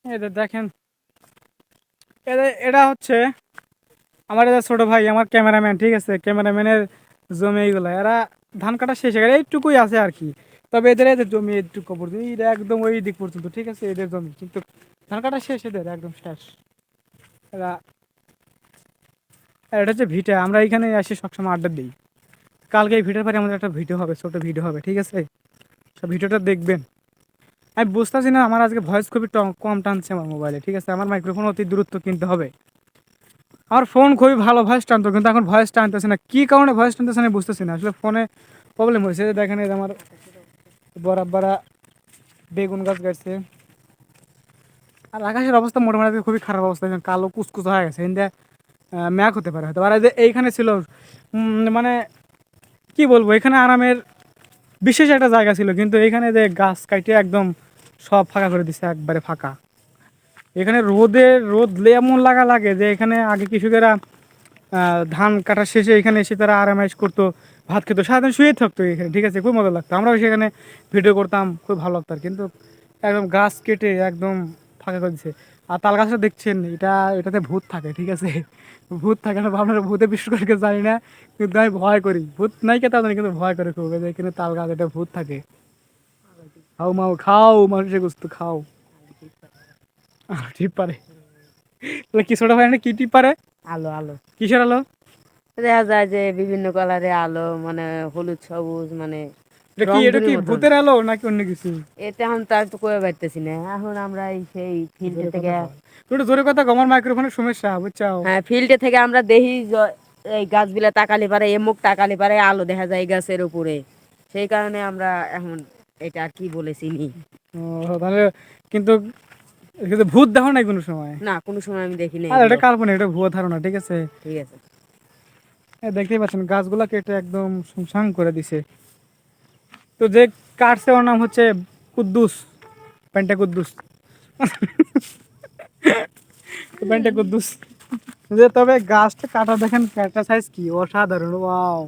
এটা দেখেন, এটা হচ্ছে আমার এটা ছোট ভাই, আমার ক্যামেরাম্যান, ঠিক আছে, ক্যামেরাম্যানের জমি এইগুলো। এরা ধান কাটা শেষ হয়ে গেলে এইটুকুই আছে আর কি। তবে এদের এদের জমি এইটুকু পর্যন্ত, এইটা একদম ওই দিক পর্যন্ত, ঠিক আছে, এদের জমি কিন্তু ধান কাটা শেষ, এদের একদম শেষ। এরা আর এটা হচ্ছে ভিটা, আমরা এখানে আসি সবসময় আড্ডা দিই। কালকে এই ভিডিওর পরে আমাদের একটা ভিডিও হবে, ছোট ভিডিও হবে, ঠিক আছে, সব ভিডিওটা দেখবেন। আমি বুঝতেছি না, আমার আজকে ভয়েস খুবই কম টানছে আমার মোবাইলে, ঠিক আছে, আমার মাইক্রোফোন অতি দূরত্ব কিনতে হবে। আমার ফোন খুবই ভালো ভয়েস টানতো, কিন্তু এখন ভয়েস টানতেছে না, কি কারণে ভয়েস টানতেছে না বুঝতেছি না, আসলে ফোনে প্রবলেম হয়েছে। দেখেন এই যে আমার বরাবরা বেগুন গাছ গাইছে। আর আকাশের অবস্থা মোটামুটি খুবই খারাপ অবস্থা, কালো কুচকুচ হয়ে গেছে, ইন্ডিয়া ম্যাক হতে পারে হয়তো। আর এই যে এইখানে ছিল মানে কি বলবো, এখানে আরামের বিশেষ একটা জায়গা ছিল, কিন্তু এখানে যে গাছ কাইটে একদম সব ফাঁকা করে দিছে, একবারে ফাঁকা। এখানে রোদ এমন লাগে যে এখানে আগে কৃষকেরা ধান কাটার শেষে এখানে এসে তারা আরামাইশ করতো, ভাত খেতো, সারাদিন শুয়ে থাকতো এখানে, ঠিক আছে, খুব মজা লাগতো, আমরাও সেখানে ভিডিও করতাম, খুব ভালো লাগতো। কিন্তু একদম গাছ কেটে একদম ফাঁকা করে দিচ্ছে। আর তাল গাছটা দেখছেন, এটাতে ভূত থাকে, ঠিক আছে, ভূত থাকে না, আপনারা ভূতে বিশ্বাস করে জানি না, কিন্তু আমি ভয় করি, ভূত নাই কে তা জানি, কিন্তু ভয় করে খুব, এখানে তাল গাছ, এটা ভূত থাকে। খাও মাও খাও, মানুষের গোস্ত খাও। ঠিক পারে, তাহলে কি ছোট ভাই কি টিপ পারে? আলো আলো কিসের আলো? দেখা যায় যে বিভিন্ন কালারে আলো, মানে হলুদ সবুজ, মানে এটা রংধনুর কি মতন। ভূতের আলো নাকি অন্য কিছু? এটা এখন তার তো কয়ে পারতেছি না, এখন আমরা এই সেই ফিল্ডে জোরে থেকে। কথা কও, তুই একটু জোরে কথা কও, আমার মাইক্রোফোনের সমস্যা বুঝছাও। হ্যাঁ, ফিল্ডে থেকে আমরা দেখি এই গাছগুলা তাকালি পারে, এমুক তাকালি পারে আলো দেখা যায় এই গাছের উপরে। সেই কারণে আমরা এখন এটা আর কি বলেছি নি। ও, তাহলে কিন্তু কিন্তু ভূত দেখো নাই কোনো সময়? না, কোনো সময় আমি দেখিনি আর এটা এগুলো। কাল্পনিক, এটা ভুয়া ধারণা, ঠিক আছে। ঠিক আছে। দেখতেই পাচ্ছেন গাছগুলা কেটে একদম শুনশান করে দিছে। তো যে কাটছে ওর নাম হচ্ছে কুদ্দুস, প্যান্টা কুদ্দুস, প্যান্টা কুদ্দুস। যে তবে গাছটা কাটা দেখেন, কাটা সাইজ কি অসাধারণ, ওয়াও,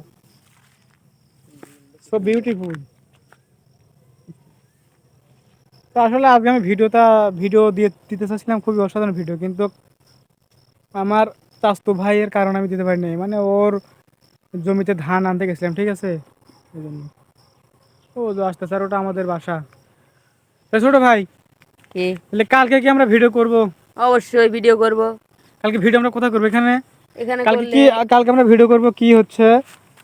সো বিউটিফুল। তো আসলে আজকে আমি ভিডিও দিতে চাচ্ছিলাম, খুবই অসাধারণ ভিডিও, কিন্তু আমার চাচতো ভাইয়ের কারণে আমি দিতে পারিনি, মানে ওর জমিতে ধান আনতে গেছিলাম, ঠিক আছে, এই জন্য। ও যে আসতে স্যার, ওটা আমাদের বাসা। তা ছোট ভাই, কি? তাহলে কালকে কি আমরা ভিডিও করব? অবশ্যই ভিডিও করব। কালকে ভিডিও আমরা কোথায় করবো? এখানে? এখানে কালকে করলে। কি, কালকে আমরা ভিডিও করব কি হচ্ছে,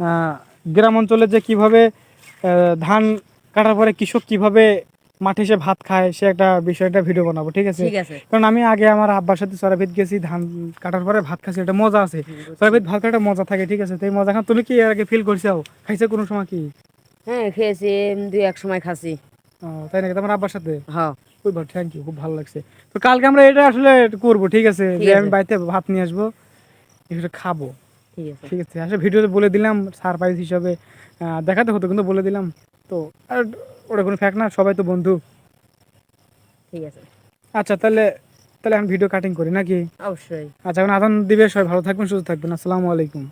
আহ, গ্রাম অঞ্চলে যে কিভাবে ধান কাটার পরে কৃষক কিভাবে মাঠে এসে ভাত খায়, সে একটা বিষয়টা ভিডিও বানাবো, ঠিক আছে। ঠিক আছে। কারণ আমি আগে আমার আব্বার সাথে সরাবিত গেছি, ধান কাটার পরে ভাত খাচ্ছি, এটা মজা আছে, বুঝছি। সরাবিত ভাত কাটা মজা থাকে, ঠিক আছে। তো এই মজা খান, তুমি কি এর আগে ফিল করছো, খাইছো কোনো সময় কি? হ্যাঁ, খেয়েছি, দুই এক সময় খাসি। তাই নাকি, তোমার আব্বার সাথে? হ্যাঁ। খুব ভালো, থ্যাংক ইউ, খুব ভালো লাগছে। তো কালকে আমরা এটা আসলে করবো, ঠিক আছে, ঠিক যে আমি আছে। বাড়িতে ভাত নিয়ে আসবো, এটা খাবো, ঠিক আছে। ঠিক আছে। আসলে ভিডিওতে বলে দিলাম সারপ্রাইজ হিসাবে, দেখাতে হতো কিন্তু বলে দিলাম। তো আর ওটা কোনো ফ্যাক্ট না, সবাই তো বন্ধু। ঠিক আছে। আচ্ছা, তাহলে তাহলে এখন ভিডিও কাটিং করি নাকি? অবশ্যই। আচ্ছা, এখন আদান দিবে, সবাই ভালো থাকবেন, সুস্থ থাকবেন, আসসালামু আলাইকুম।